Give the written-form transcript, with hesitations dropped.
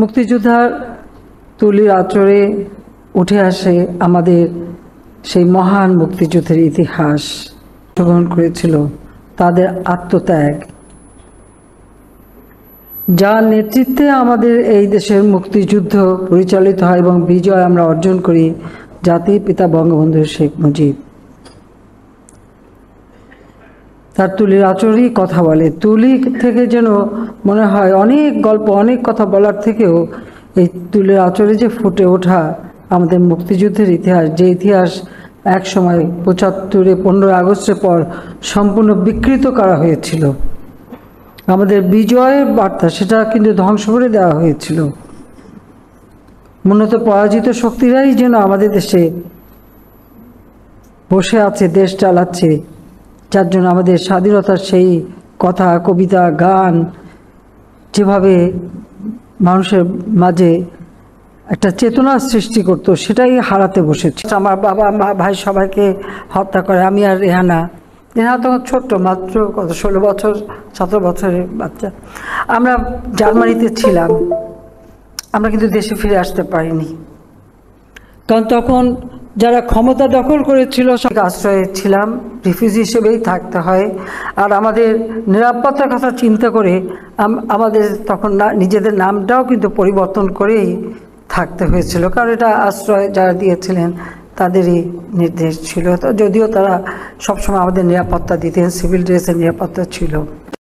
মুক্তিযোদ্ধার তুলির আঁচড়ে উঠে আসে আমাদের সেই মহান মুক্তিযুদ্ধের ইতিহাস। গ্রহণ করেছিল তাদের আত্মত্যাগ, যার নেতৃত্বে আমাদের এই দেশের মুক্তিযুদ্ধ পরিচালিত হয় এবং বিজয় আমরা অর্জন করি, জাতির পিতা বঙ্গবন্ধু শেখ মুজিব। তার তুলির আঁচড়েই কথা বলে। তুলি থেকে যেন মনে হয় অনেক গল্প, অনেক কথা বলার থেকেও এই তুলির আঁচড়ে যে ফুটে ওঠা আমাদের মুক্তিযুদ্ধের ইতিহাস, যে ইতিহাস এক সময় ৭৫-এ ১৫ই আগস্টের পর সম্পূর্ণ বিকৃত করা হয়েছিল। আমাদের বিজয়ের বার্তা সেটা কিন্তু ধ্বংস করে দেওয়া হয়েছিল। মূলত পরাজিত শক্তিরাই যেন আমাদের দেশে বসে আছে, দেশ চালাচ্ছে, যার জন্য আমাদের স্বাধীনতার সেই কথা, কবিতা, গান যেভাবে মানুষের মাঝে একটা চেতনা সৃষ্টি করতো, সেটাই হারাতে বসেছে। আমার বাবা মা ভাই সবাইকে হত্যা করে। আমি আর রেহানা তখন ছোট্ট, মাত্র 16 বছর 17 বছরের বাচ্চা। আমরা জার্মানিতে ছিলাম, আমরা কিন্তু দেশে ফিরে আসতে পারিনি, কারণ তখন যারা ক্ষমতা দখল করেছিল আশ্রয়ে ছিলাম, রিফিউজি হিসেবেই থাকতে হয়। আর আমাদের নিরাপত্তার কথা চিন্তা করে আমাদের তখন নিজেদের নামটাও কিন্তু পরিবর্তন করেই থাকতে হয়েছিল, কারণ এটা আশ্রয় যারা দিয়েছিলেন তাদেরই নির্দেশ ছিল। তো যদিও তারা সবসময় আমাদের নিরাপত্তা দিতেন, সিভিল ড্রেসের নিরাপত্তা ছিল।